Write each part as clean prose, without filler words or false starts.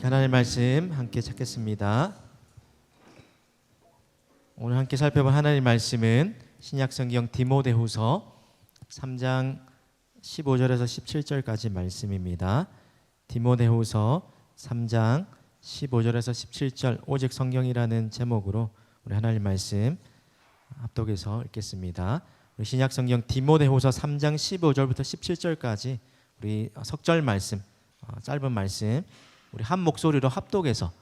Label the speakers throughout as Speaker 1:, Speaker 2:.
Speaker 1: 하나님의 말씀 함께 찾겠습니다. 오늘 함께 살펴볼 하나님의 말씀은 신약성경 디모데후서 3장 15절에서 17절까지 말씀입니다. 디모데후서 3장 15절에서 17절 오직 성경이라는 제목으로 우리 하나님 말씀 합독해서 읽겠습니다. 우리 신약성경 디모데후서 3장 15절부터 17절까지 우리 석절 말씀, 짧은 말씀 우리 한 목소리로 합독해서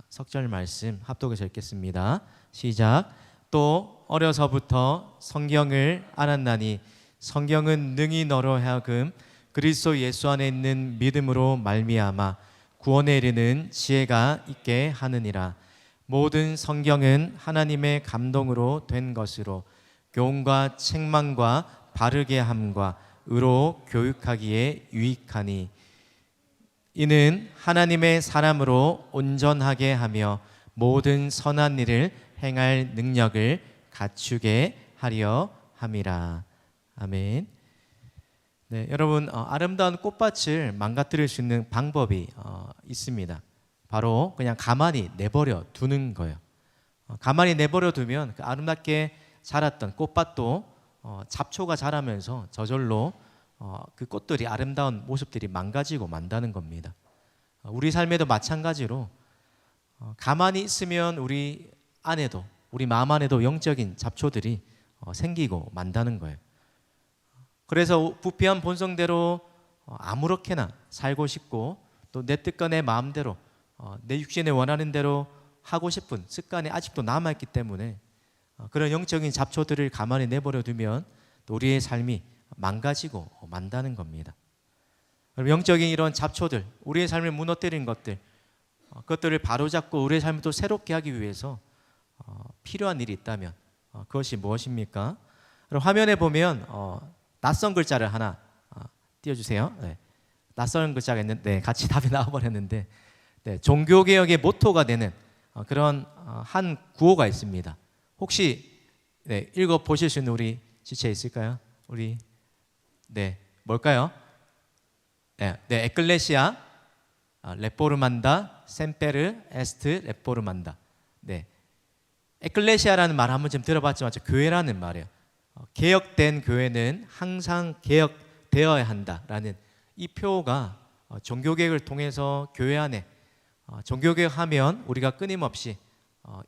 Speaker 1: 석절 말씀 합독해서 읽겠습니다. 시작. 또 어려서부터 성경을 알았나니 성경은 능히 너로 하여금 그리스도 예수 안에 있는 믿음으로 말미암아 구원에 이르는 지혜가 있게 하느니라. 모든 성경은 하나님의 감동으로 된 것으로 교훈과 책망과 바르게 함과 의로 교육하기에 유익하니 이는 하나님의 사람으로 온전하게 하며 모든 선한 일을 행할 능력을 갖추게 하려 함이라. 아멘. 네, 여러분 아름다운 꽃밭을 망가뜨릴 수 있는 방법이 있습니다. 바로 그냥 가만히 내버려 두는 거예요. 가만히 내버려 두면 그 아름답게 자랐던 꽃밭도 잡초가 자라면서 저절로 그 꽃들이 아름다운 모습들이 망가지고 만다는 겁니다. 우리 삶에도 마찬가지로 가만히 있으면 우리 안에도 우리 마음 안에도 영적인 잡초들이 생기고 만다는 거예요. 그래서 부패한 본성대로 아무렇게나 살고 싶고 또 내 뜻과 내 마음대로 내 육신에 원하는 대로 하고 싶은 습관이 아직도 남아있기 때문에 그런 영적인 잡초들을 가만히 내버려 두면 또 우리의 삶이 망가지고 만다는 겁니다. 영적인 이런 잡초들, 우리의 삶을 무너뜨린 것들, 그것들을 바로잡고 우리의 삶을 또 새롭게 하기 위해서 필요한 일이 있다면 그것이 무엇입니까? 화면에 보면 낯선 글자를 하나 띄워주세요. 네. 낯선 글자가 있는데 같이 답이 나와버렸는데 네, 종교개혁의 모토가 되는 그런 한 구호가 있습니다. 혹시 네, 읽어보실 수 있는 우리 지체 있을까요? 우리 네, 뭘까요? 네, 에클레시아 레포르만다 셈페르 에스트 레포르만다. 네, 에클레시아라는 말 한번 좀 들어봤지만 교회라는 말이에요. 개혁된 교회는 항상 개혁되어야 한다라는 이 표가 종교개혁을 통해서 교회 안에 종교개혁하면 우리가 끊임없이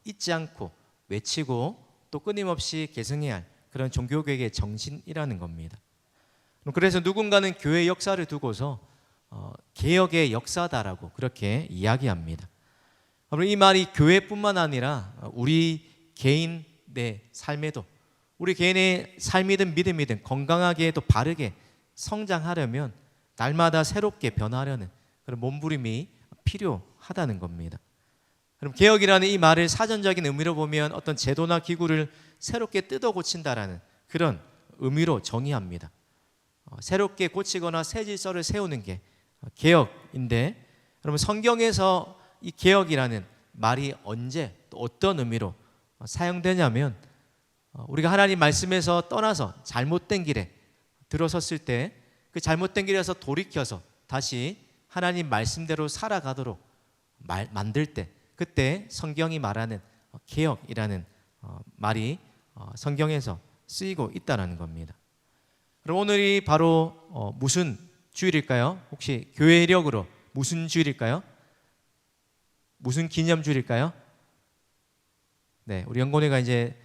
Speaker 1: 잊지 않고 외치고 또 끊임없이 계승해야 할 그런 종교개혁의 정신이라는 겁니다. 그래서 누군가는 교회 역사를 두고서 개혁의 역사다라고 그렇게 이야기합니다. 이 말이 교회뿐만 아니라 우리 개인의 삶에도 우리 개인의 삶이든 믿음이든 건강하게 또 바르게 성장하려면 날마다 새롭게 변화하려는 그런 몸부림이 필요하다는 겁니다. 그럼 개혁이라는 이 말을 사전적인 의미로 보면 어떤 제도나 기구를 새롭게 뜯어 고친다라는 그런 의미로 정의합니다. 새롭게 고치거나 새 질서를 세우는 게 개혁인데, 여러분 성경에서 이 개혁이라는 말이 언제 또 어떤 의미로 사용되냐면 우리가 하나님 말씀에서 떠나서 잘못된 길에 들어섰을 때 그 잘못된 길에서 돌이켜서 다시 하나님 말씀대로 살아가도록 만들 때 그때 성경이 말하는 개혁이라는 말이 성경에서 쓰이고 있다는 겁니다. 그럼 오늘이 바로 무슨 주일일까요? 혹시 교회력으로 무슨 주일일까요? 무슨 기념주일일까요? 네, 우리 영곤이가 이제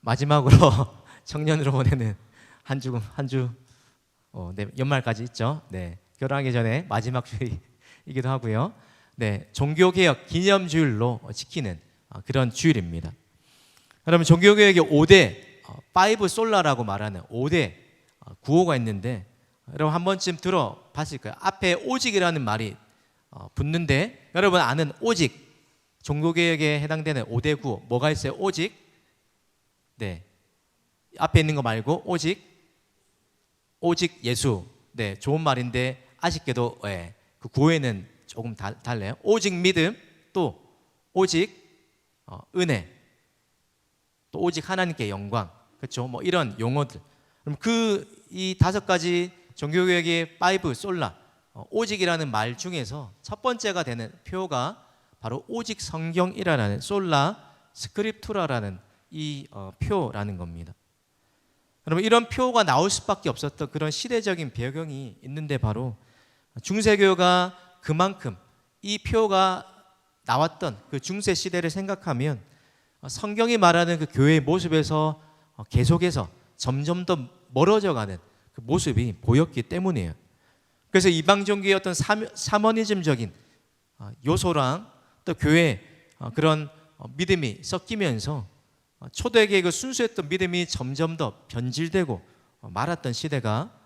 Speaker 1: 마지막으로 청년으로 보내는 한 주 네, 연말까지 있죠. 네, 결혼하기 전에 마지막 주일이기도 하고요. 네, 종교개혁 기념주일로 지키는 그런 주일입니다. 그러면 종교개혁의 5대 5 솔라라고 말하는 5대 구호가 있는데 여러분 한 번쯤 들어봤을 거예요. 앞에 오직이라는 말이 붙는데 여러분 아는 오직 종교개혁에 해당되는 5대 구호 뭐가 있어요? 오직 네, 앞에 있는 거 말고 오직 예수. 네, 좋은 말인데 아쉽게도 네, 그 구호에는 조금 달라요. 오직 믿음, 또 오직 은혜, 또 오직 하나님께 영광, 그렇죠? 뭐 이런 용어들. 그럼 그 이 5가지 종교개혁의 5 솔라 오직이라는 말 중에서 첫 번째가 되는 표가 바로 오직 성경이라는 솔라 스크립투라라는 이 표라는 겁니다. 여러분, 이런 표가 나올 수밖에 없었던 그런 시대적인 배경이 있는데 바로 중세교가 그만큼 이 표가 나왔던 그 중세 시대를 생각하면 성경이 말하는 그 교회의 모습에서 계속해서 점점 더 멀어져가는 그 모습이 보였기 때문이에요. 그래서 이방 종교의 어떤 샤머니즘적인 요소랑 또 교회의 그런 믿음이 섞이면서 초대교회의 그 순수했던 믿음이 점점 더 변질되고 말았던 시대가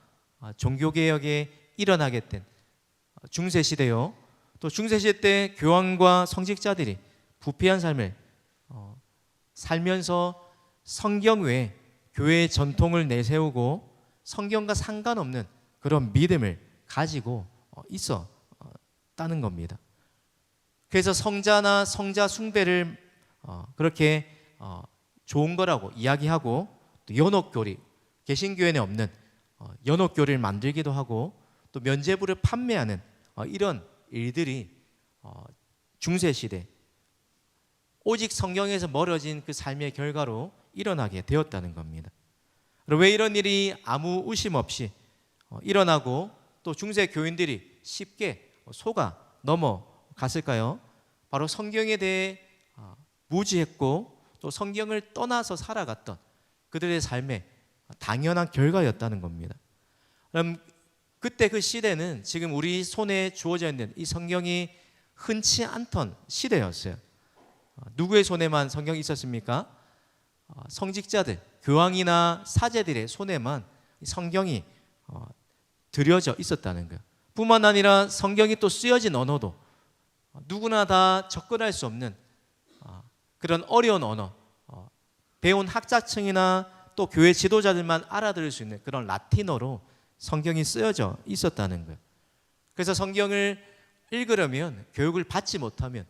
Speaker 1: 종교개혁에 일어나게 된 중세시대요. 또 중세시대 때 교황과 성직자들이 부패한 삶을 살면서 성경 외에 교회의 전통을 내세우고 성경과 상관없는 그런 믿음을 가지고 있었다는 겁니다. 그래서 성자나 성자 숭배를 그렇게 좋은 거라고 이야기하고 또 연옥교리, 개신교회는 없는 연옥교리를 만들기도 하고 또 면죄부를 판매하는 이런 일들이 중세시대 오직 성경에서 멀어진 그 삶의 결과로 일어나게 되었다는 겁니다. 왜 이런 일이 아무 의심 없이 일어나고 또 중세 교인들이 쉽게 속아 넘어갔을까요? 바로 성경에 대해 무지했고 또 성경을 떠나서 살아갔던 그들의 삶의 당연한 결과였다는 겁니다. 그럼 그때 그 시대는 지금 우리 손에 주어져 있는 이 성경이 흔치 않던 시대였어요. 누구의 손에만 성경이 있었습니까? 성직자들, 교황이나 사제들의 손에만 성경이 들여져 있었다는 거예요. 뿐만 아니라 성경이 또 쓰여진 언어도 누구나 다 접근할 수 없는 그런 어려운 언어, 배운 학자층이나 또 교회 지도자들만 알아들을 수 있는 그런 라틴어로 성경이 쓰여져 있었다는 거예요. 그래서 성경을 읽으려면 교육을 받지 못하면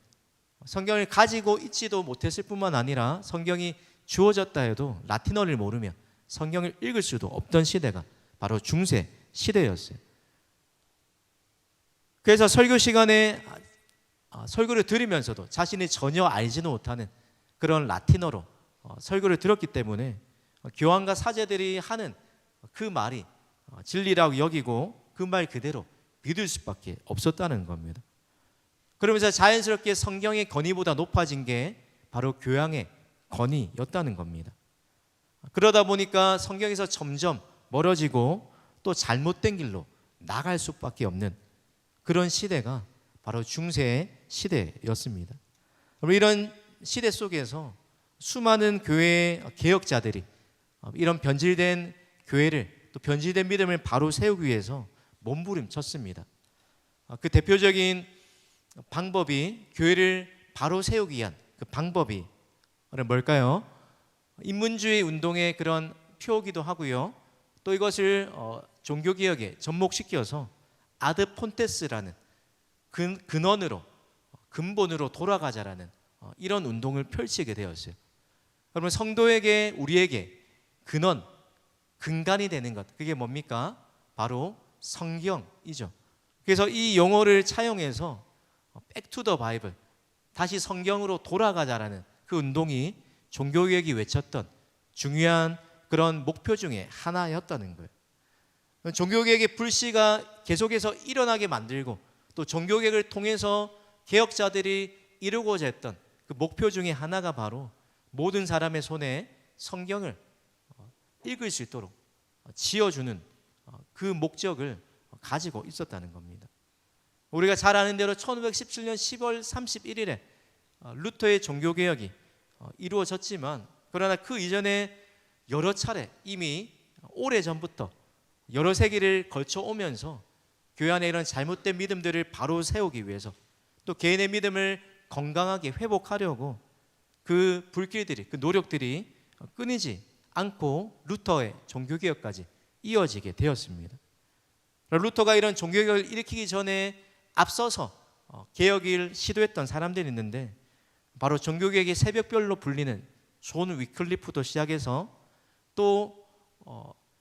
Speaker 1: 성경을 가지고 있지도 못했을 뿐만 아니라 성경이 주어졌다 해도 라틴어를 모르면 성경을 읽을 수도 없던 시대가 바로 중세 시대였어요. 그래서 설교 시간에 설교를 들으면서도 자신이 전혀 알지는 못하는 그런 라틴어로 설교를 들었기 때문에 교황과 사제들이 하는 그 말이 진리라고 여기고 그 말 그대로 믿을 수밖에 없었다는 겁니다. 그러면서 자연스럽게 성경의 권위보다 높아진 게 바로 교양의 권위였다는 겁니다. 그러다 보니까 성경에서 점점 멀어지고 또 잘못된 길로 나갈 수밖에 없는 그런 시대가 바로 중세의 시대였습니다. 이런 시대 속에서 수많은 교회의 개혁자들이 이런 변질된 교회를 또 변질된 믿음을 바로 세우기 위해서 몸부림쳤습니다. 그 대표적인 방법이 교회를 바로 세우기 위한 그 방법이 뭘까요? 인문주의 운동의 그런 표기도 하고요. 또 이것을 종교개혁에 접목시켜서 아드 폰테스라는 근원으로 근본으로 돌아가자라는 이런 운동을 펼치게 되었어요. 그러면 성도에게 우리에게 근간이 되는 것 그게 뭡니까? 바로 성경이죠. 그래서 이 용어를 차용해서 Back to the Bible 다시 성경으로 돌아가자라는 그 운동이 종교개혁이 외쳤던 중요한 그런 목표 중에 하나였다는 거예요. 종교개혁의 불씨가 계속해서 일어나게 만들고 또 종교개혁을 통해서 개혁자들이 이루고자 했던 그 목표 중에 하나가 바로 모든 사람의 손에 성경을 읽을 수 있도록 지어주는 그 목적을 가지고 있었다는 겁니다. 우리가 잘 아는 대로 1517년 10월 31일에 루터의 종교개혁이 이루어졌지만 그러나 그 이전에 여러 차례 이미 오래전부터 여러 세기를 걸쳐 오면서 교회 안에 이런 잘못된 믿음들을 바로 세우기 위해서 또 개인의 믿음을 건강하게 회복하려고 그 불길들이 그 노력들이 끊이지 않고 루터의 종교개혁까지 이어지게 되었습니다. 루터가 이런 종교개혁을 일으키기 전에 앞서서 개혁을 시도했던 사람들이 있는데 바로 종교개혁의 새벽별로 불리는 존 위클리프부터 시작해서 또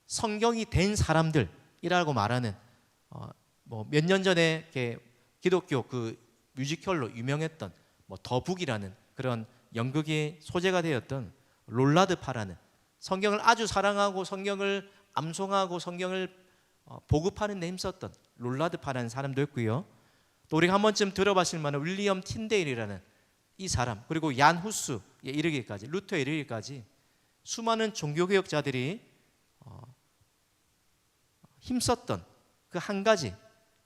Speaker 1: 성경이 된 사람들이라고 말하는 뭐 몇 년 전에 이렇게 기독교 그 뮤지컬로 유명했던 뭐 더북이라는 그런 연극의 소재가 되었던 롤라드 파라는 성경을 아주 사랑하고 성경을 암송하고 성경을 보급하는 데 힘썼던 롤라드 파라는 사람도 있고요. 또 우리가 한 번쯤 들어봤을 만한 윌리엄 틴데일이라는 이 사람, 그리고 얀 후스에 이르기까지, 루터에 이르기까지 수많은 종교개혁자들이 힘썼던 그 한 가지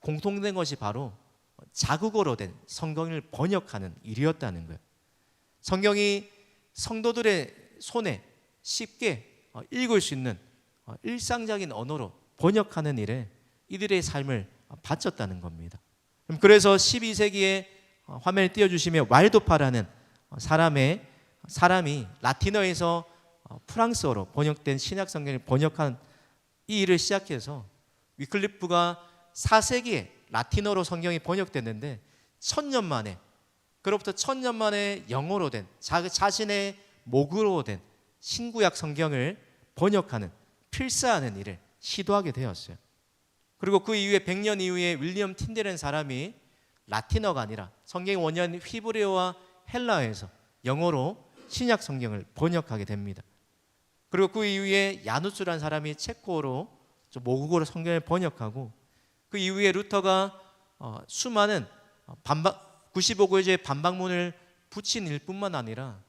Speaker 1: 공통된 것이 바로 자국어로 된 성경을 번역하는 일이었다는 거예요. 성경이 성도들의 손에 쉽게 읽을 수 있는 일상적인 언어로 번역하는 일에 이들의 삶을 바쳤다는 겁니다. 그래서 12세기에 화면을 띄워주시면 왈도파라는 사람이 라틴어에서 프랑스어로 번역된 신약 성경을 번역한 이 일을 시작해서 위클리프가 4세기에 라틴어로 성경이 번역됐는데 1000년 만에, 그로부터 1000년 만에 영어로 된 자신의 목으로 된 신구약 성경을 번역하는, 필사하는 일을 시도하게 되었어요. 그리고 그 이후에 100년 이후에 윌리엄 틴데라는 사람이 라틴어가 아니라 성경의 원어인 히브리어와 헬라어에서 영어로 신약 성경을 번역하게 됩니다. 그리고 그 이후에 야누스라는 사람이 체코어로 모국어로 성경을 번역하고, 그 이후에 루터가 수많은 95교제의 반박문을 붙인 일뿐만 아니라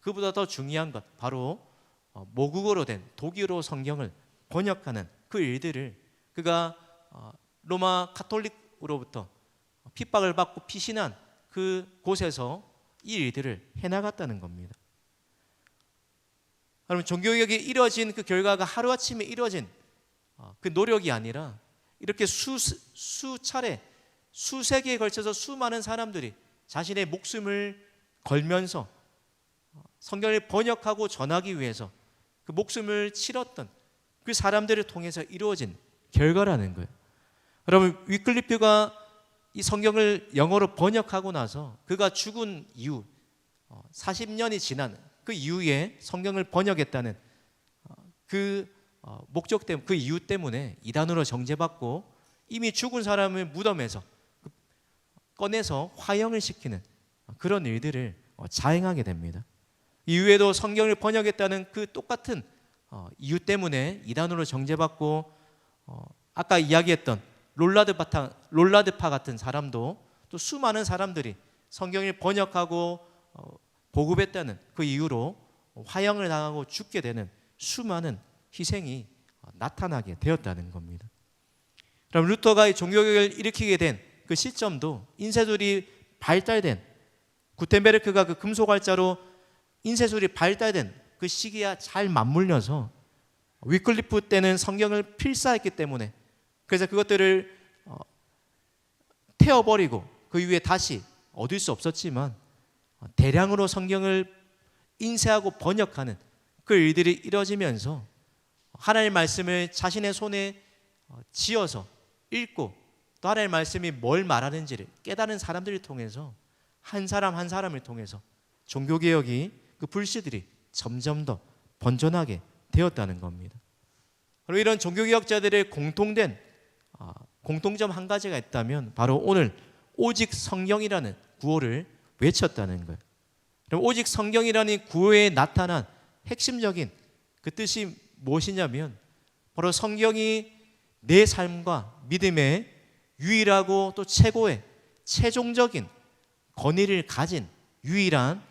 Speaker 1: 그보다 더 중요한 것, 바로 모국어로 된 독일어 성경을 번역하는 그 일들을 그가 로마 카톨릭으로부터 핍박을 받고 피신한 그 곳에서 이 일들을 해나갔다는 겁니다. 여러분, 종교개혁이 이뤄진 그 결과가 하루아침에 이뤄진 그 노력이 아니라 이렇게 수차례 수세기에 걸쳐서 수많은 사람들이 자신의 목숨을 걸면서 성경을 번역하고 전하기 위해서 그 목숨을 치렀던 그 사람들을 통해서 이루어진 결과라는 거예요. 여러분, 위클리프가 이 성경을 영어로 번역하고 나서 그가 죽은 이후 40년이 지난 그 이후에 성경을 번역했다는 그 목적 때문에, 그 이유 때문에 이단으로 정죄받고 이미 죽은 사람을 무덤에서 꺼내서 화형을 시키는 그런 일들을 자행하게 됩니다. 이후에도 성경을 번역했다는 그 똑같은 이유 때문에 이단으로 정죄받고 아까 이야기했던 롤라드파 같은 사람도, 또 수많은 사람들이 성경을 번역하고 보급했다는 그 이유로 화형을 당하고 죽게 되는 수많은 희생이 나타나게 되었다는 겁니다. 그럼 루터가 종교개혁을 일으키게 된 그 시점도 인쇄술이 발달된, 구텐베르크가 그 금속활자로 인쇄술이 발달된 그 시기와 잘 맞물려서 위클리프 때는 성경을 필사했기 때문에, 그래서 그것들을 태워버리고 그 이후에 다시 얻을 수 없었지만 대량으로 성경을 인쇄하고 번역하는 그 일들이 이루어지면서 하나님의 말씀을 자신의 손에 쥐어서 읽고 또 하나님의 말씀이 뭘 말하는지를 깨달은 사람들을 통해서 한 사람 한 사람을 통해서 종교개혁이, 그 불씨들이 점점 더 번져나게 되었다는 겁니다. 그리고 이런 종교개혁자들의 공통된 공통점 한 가지가 있다면 바로 오늘 오직 성경이라는 구호를 외쳤다는 거예요. 그럼 오직 성경이라는 구호에 나타난 핵심적인 그 뜻이 무엇이냐면 바로 성경이 내 삶과 믿음의 유일하고 또 최고의 최종적인 권위를 가진 유일한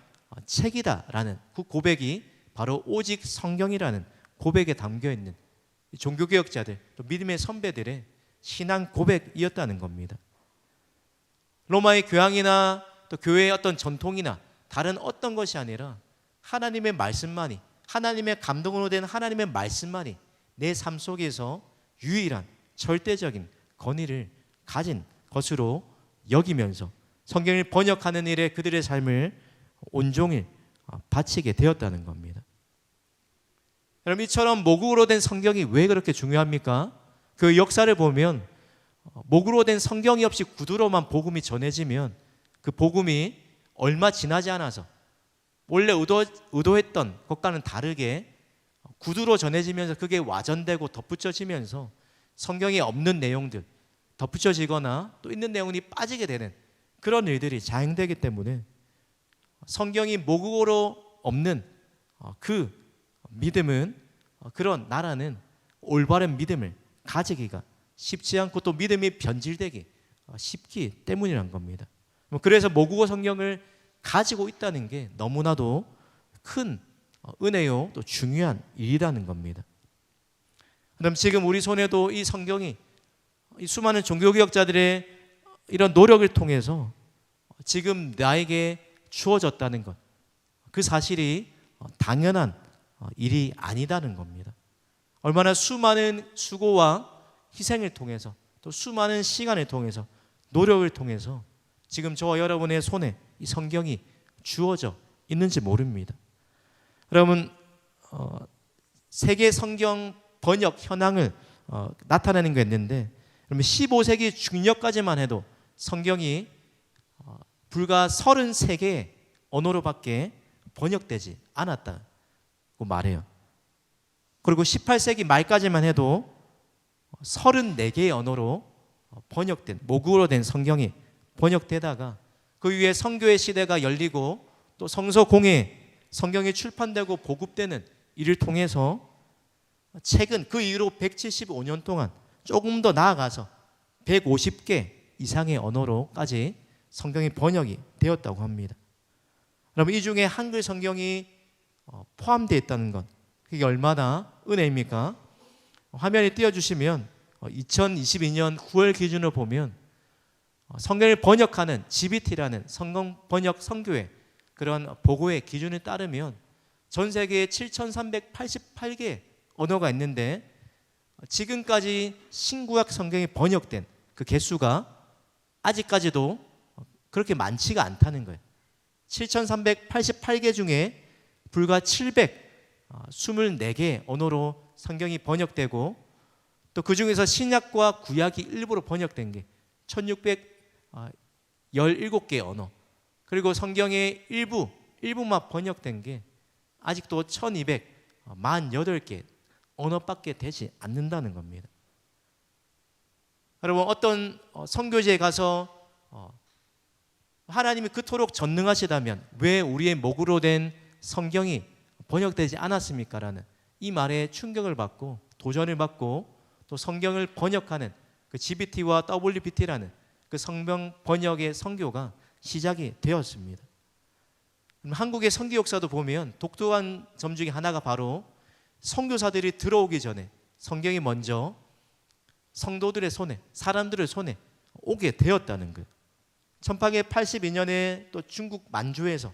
Speaker 1: 책이다라는 그 고백이 바로 오직 성경이라는 고백에 담겨있는 종교개혁자들, 또 믿음의 선배들의 신앙 고백이었다는 겁니다. 로마의 교황이나 또 교회의 어떤 전통이나 다른 어떤 것이 아니라 하나님의 말씀만이, 하나님의 감동으로 된 하나님의 말씀만이 내 삶 속에서 유일한 절대적인 권위를 가진 것으로 여기면서 성경을 번역하는 일에 그들의 삶을 온종일 바치게 되었다는 겁니다. 여러분, 이처럼 모국어로 된 성경이 왜 그렇게 중요합니까? 그 역사를 보면 모국어로 된 성경이 없이 구두로만 복음이 전해지면 그 복음이 얼마 지나지 않아서 원래 의도했던 것과는 다르게 구두로 전해지면서 그게 와전되고 덧붙여지면서 성경에 없는 내용들, 덧붙여지거나 또 있는 내용이 빠지게 되는 그런 일들이 자행되기 때문에 성경이 모국어로 없는 그 믿음은, 그런 나라는 올바른 믿음을 가지기가 쉽지 않고 또 믿음이 변질되기 쉽기 때문이란 겁니다. 그래서 모국어 성경을 가지고 있다는 게 너무나도 큰 은혜요 또 중요한 일이라는 겁니다. 그럼 지금 우리 손에도 이 성경이 이 수많은 종교개혁자들의 이런 노력을 통해서 지금 나에게 주어졌다는 것, 그 사실이 당연한 일이 아니다는 겁니다. 얼마나 수많은 수고와 희생을 통해서 또 수많은 시간을 통해서 노력을 통해서 지금 저와 여러분의 손에 이 성경이 주어져 있는지 모릅니다. 여러분, 세계 성경 번역 현황을 나타내는 게 있는데, 그러면 15세기 중력까지만 해도 성경이 불과 33개의 언어로밖에 번역되지 않았다고 말해요. 그리고 18세기 말까지만 해도 34개의 언어로 번역된, 모국어로 된 성경이 번역되다가 그 위에 선교의 시대가 열리고 또 성서공회 성경이 출판되고 보급되는 이를 통해서 최근 그 이후로 175년 동안 조금 더 나아가서 150개 이상의 언어로까지 성경이 번역이 되었다고 합니다. 그럼 이 중에 한글 성경이 포함되어 있다는 것, 그게 얼마나 은혜입니까? 화면에 띄워주시면 2022년 9월 기준으로 보면 성경을 번역하는 GBT라는 성경 번역 선교회 그런 보고의 기준에 따르면 전 세계에 7,388개 언어가 있는데 지금까지 신구약 성경이 번역된 그 개수가 아직까지도 그렇게 많지가 않다는 거예요. 7,388개 중에 불과 724개 언어로 성경이 번역되고 또 그 중에서 신약과 구약이 일부로 번역된 게 1,617개 언어, 그리고 성경의 일부만 번역된 게 아직도 1,248개 언어밖에 되지 않는다는 겁니다. 여러분, 어떤 선교지에 가서 하나님이 그토록 전능하시다면 왜 우리의 목으로 된 성경이 번역되지 않았습니까? 라는 이 말에 충격을 받고 도전을 받고 또 성경을 번역하는 그 GBT와 WBT라는 그 성경 번역의 선교가 시작이 되었습니다. 한국의 선교 역사도 보면 독특한 점 중에 하나가 바로 선교사들이 들어오기 전에 성경이 먼저 성도들의 손에, 사람들의 손에 오게 되었다는 거예요. 1882년에 또 중국 만주에서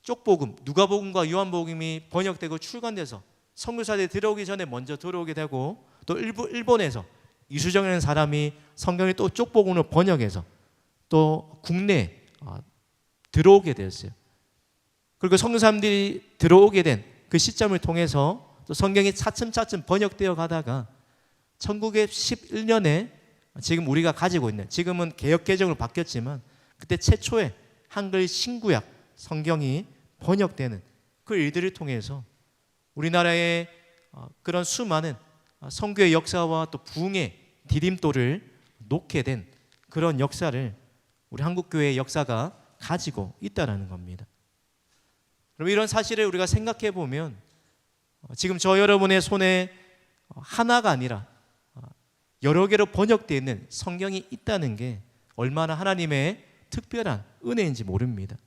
Speaker 1: 쪽복음, 누가복음과 요한복음이 번역되고 출간돼서 선교사들이 들어오기 전에 먼저 들어오게 되고 또 일본에서 이수정이라는 사람이 성경을 또 쪽복음으로 번역해서 또 국내에 들어오게 되었어요. 그리고 선교사님들이 들어오게 된 그 시점을 통해서 또 성경이 차츰차츰 번역되어 가다가 1911년에 지금 우리가 가지고 있는, 지금은 개역개정으로 바뀌었지만 그때 최초의 한글 신구약 성경이 번역되는 그 일들을 통해서 우리나라의 그런 수많은 선교의 역사와 또 부흥의 디딤돌을 놓게 된 그런 역사를 우리 한국교회의 역사가 가지고 있다는 겁니다. 그럼 이런 사실을 우리가 생각해 보면 지금 저 여러분의 손에 하나가 아니라 여러 개로 번역되어 있는 성경이 있다는 게 얼마나 하나님의 특별한 은혜인지 모릅니다.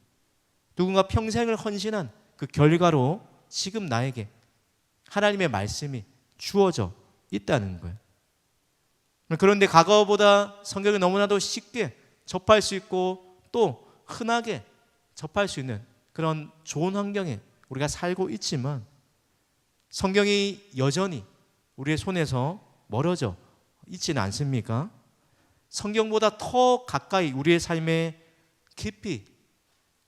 Speaker 1: 누군가 평생을 헌신한 그 결과로 지금 나에게 하나님의 말씀이 주어져 있다는 거예요. 그런데 과거보다 성경을 너무나도 쉽게 접할 수 있고 또 흔하게 접할 수 있는 그런 좋은 환경에 우리가 살고 있지만 성경이 여전히 우리의 손에서 멀어져 있지는 않습니까? 성경보다 더 가까이 우리의 삶에 깊이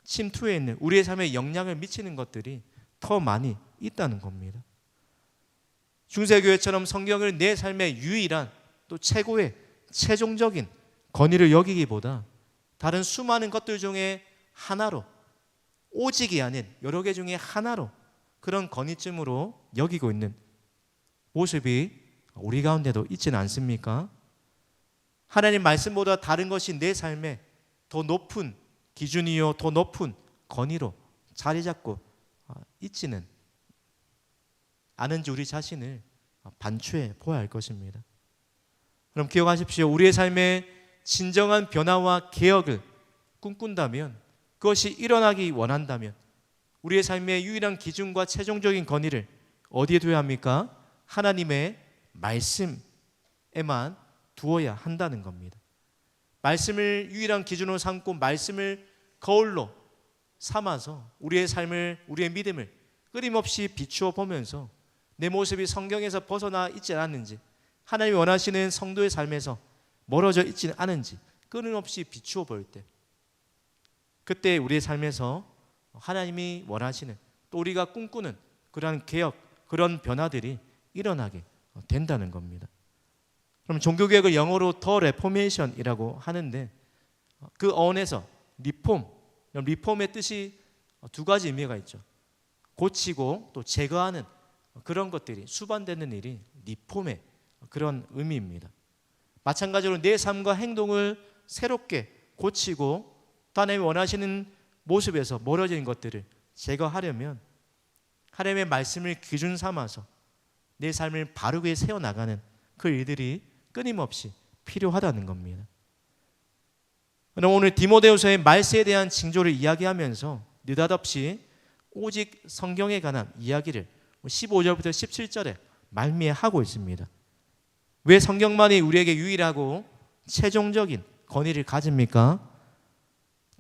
Speaker 1: 침투해 있는, 우리의 삶에 영향을 미치는 것들이 더 많이 있다는 겁니다. 중세교회처럼 성경을 내 삶의 유일한 또 최고의 최종적인 권위를 여기기보다 다른 수많은 것들 중에 하나로, 오직이 아닌 여러 개 중에 하나로 그런 권위쯤으로 여기고 있는 모습이 우리 가운데도 있지는 않습니까? 하나님 말씀보다 다른 것이 내 삶에 더 높은 기준이요 더 높은 권위로 자리 잡고 있지는 않은지 우리 자신을 반추해 보아야 할 것입니다. 그럼 기억하십시오. 우리의 삶에 진정한 변화와 개혁을 꿈꾼다면, 그것이 일어나기 원한다면 우리의 삶의 유일한 기준과 최종적인 권위를 어디에 두어야 합니까? 하나님의 말씀에만 두어야 한다는 겁니다. 말씀을 유일한 기준으로 삼고 말씀을 거울로 삼아서 우리의 삶을, 우리의 믿음을 끊임없이 비추어 보면서 내 모습이 성경에서 벗어나 있지 않았는지, 하나님이 원하시는 성도의 삶에서 멀어져 있지는 않은지 끊임없이 비추어 볼 때, 그때 우리의 삶에서 하나님이 원하시는, 또 우리가 꿈꾸는 그러한 개혁, 그런 변화들이 일어나게 된다는 겁니다. 그럼 종교개혁을 영어로 더 레포메이션이라고 하는데, 그 어원에서 리폼의 뜻이 두 가지 의미가 있죠. 고치고 또 제거하는 그런 것들이 수반되는 일이 리폼의 그런 의미입니다. 마찬가지로 내 삶과 행동을 새롭게 고치고 또 하나님이 원하시는 모습에서 멀어진 것들을 제거하려면 하나님의 말씀을 기준 삼아서 내 삶을 바르게 세워나가는 그 일들이 끊임없이 필요하다는 겁니다. 오늘 디모데후서의 말세에 대한 징조를 이야기하면서 느닷없이 오직 성경에 관한 이야기를 15절부터 17절에 말미하고 있습니다. 왜 성경만이 우리에게 유일하고 최종적인 권위를 가집니까?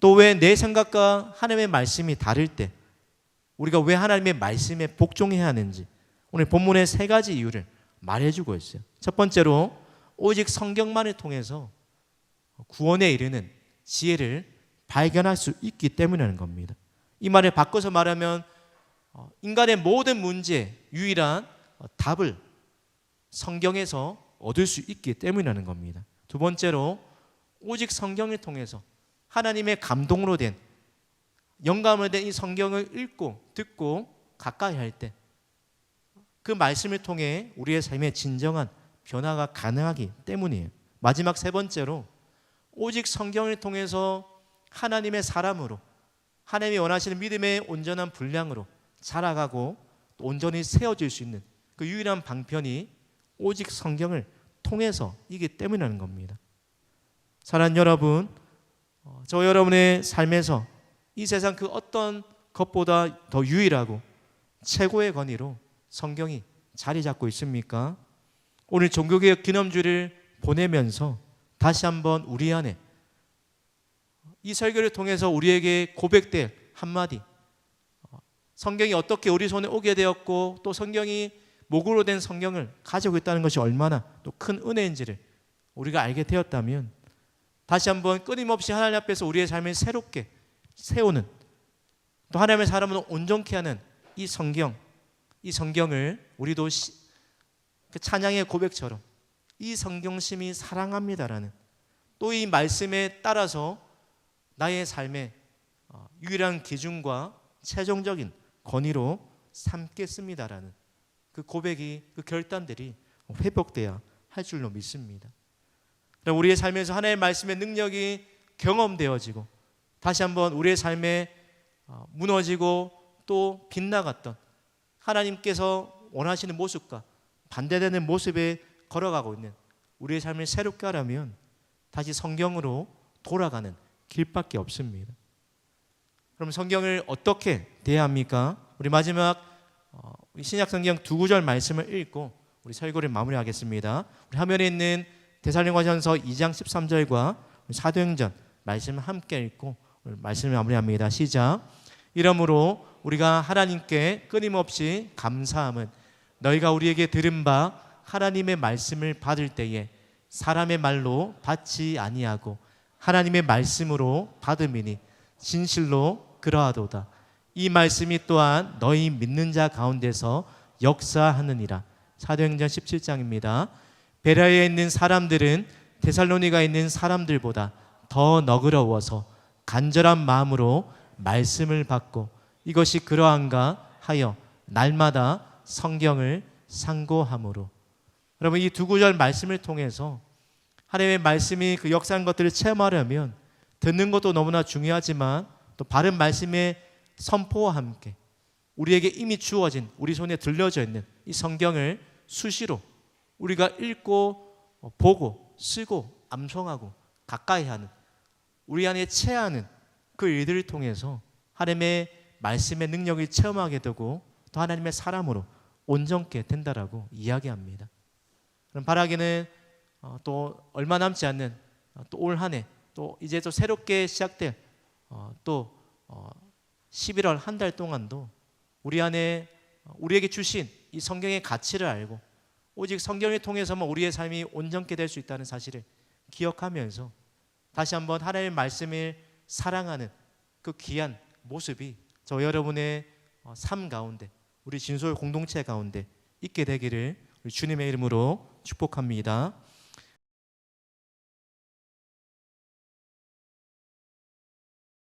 Speaker 1: 또 왜 내 생각과 하나님의 말씀이 다를 때 우리가 왜 하나님의 말씀에 복종해야 하는지 오늘 본문의 세 가지 이유를 말해주고 있어요. 첫 번째로 오직 성경만을 통해서 구원에 이르는 지혜를 발견할 수 있기 때문이라는 겁니다. 이 말을 바꿔서 말하면 인간의 모든 문제의 유일한 답을 성경에서 얻을 수 있기 때문이라는 겁니다. 두 번째로 오직 성경을 통해서 하나님의 감동으로 된, 영감으로 된 이 성경을 읽고 듣고 가까이 할 때 그 말씀을 통해 우리의 삶에 진정한 변화가 가능하기 때문이에요. 마지막 세 번째로 오직 성경을 통해서 하나님의 사람으로, 하나님이 원하시는 믿음의 온전한 분량으로 자라가고 또 온전히 세워질 수 있는 그 유일한 방편이 오직 성경을 통해서이기 때문이라는 겁니다. 사랑하는 여러분, 저 여러분의 삶에서 이 세상 그 어떤 것보다 더 유일하고 최고의 권위로 성경이 자리 잡고 있습니까? 오늘 종교개혁 기념주를 보내면서 다시 한번 우리 안에 이 설교를 통해서 우리에게 고백될 한마디, 성경이 어떻게 우리 손에 오게 되었고 또 성경이 목으로 된 성경을 가지고 있다는 것이 얼마나 또 큰 은혜인지를 우리가 알게 되었다면 다시 한번 끊임없이 하나님 앞에서 우리의 삶을 새롭게 세우는, 또 하나님의 사람을 온전케 하는 이 성경을 우리도 그 찬양의 고백처럼 이 성경심이 사랑합니다라는, 또 이 말씀에 따라서 나의 삶의 유일한 기준과 최종적인 권위로 삼겠습니다라는 그 고백이, 그 결단들이 회복돼야 할 줄로 믿습니다. 우리의 삶에서 하나님의 말씀의 능력이 경험되어지고 다시 한번 우리의 삶에 무너지고 또 빗나갔던 하나님께서 원하시는 모습과 반대되는 모습에 걸어가고 있는 우리의 삶을 새롭게 하려면 다시 성경으로 돌아가는 길밖에 없습니다. 그럼 성경을 어떻게 대해야 합니까? 우리 마지막 신약 성경 두 구절 말씀을 읽고 우리 설교를 마무리하겠습니다. 우리 화면에 있는 데살로니가전서 2장 13절과 사도행전 말씀을 함께 읽고 말씀을 마무리합니다. 시작. 이러므로 우리가 하나님께 끊임없이 감사함은 너희가 우리에게 들은 바 하나님의 말씀을 받을 때에 사람의 말로 받지 아니하고 하나님의 말씀으로 받음이니 진실로 그러하도다. 이 말씀이 또한 너희 믿는 자 가운데서 역사하느니라. 사도행전 17장입니다. 베레아에 있는 사람들은 데살로니가에 있는 사람들보다 더 너그러워서 간절한 마음으로 말씀을 받고 이것이 그러한가 하여 날마다 성경을 상고함으로. 여러분, 이 두 구절 말씀을 통해서 하나님의 말씀이 그 역사한 것들을 체험하려면 듣는 것도 너무나 중요하지만 또 바른 말씀의 선포와 함께 우리에게 이미 주어진, 우리 손에 들려져 있는 이 성경을 수시로 우리가 읽고 보고 쓰고 암송하고 가까이 하는, 우리 안에 체하는 그 일들을 통해서 하나님의 말씀의 능력을 체험하게 되고 또 하나님의 사람으로 온전케 된다라고 이야기합니다. 그럼 바라기는 또 얼마 남지 않는 또 올 한 해, 또 이제 또 새롭게 시작될 또 11월 한 달 동안도 우리 안에 우리에게 주신 이 성경의 가치를 알고 오직 성경을 통해서만 우리의 삶이 온전케 될 수 있다는 사실을 기억하면서 다시 한번 하나님의 말씀을 사랑하는 그 귀한 모습이 저 여러분의 삶 가운데, 우리 진솔 공동체 가운데 있게 되기를 우리 주님의 이름으로 축복합니다.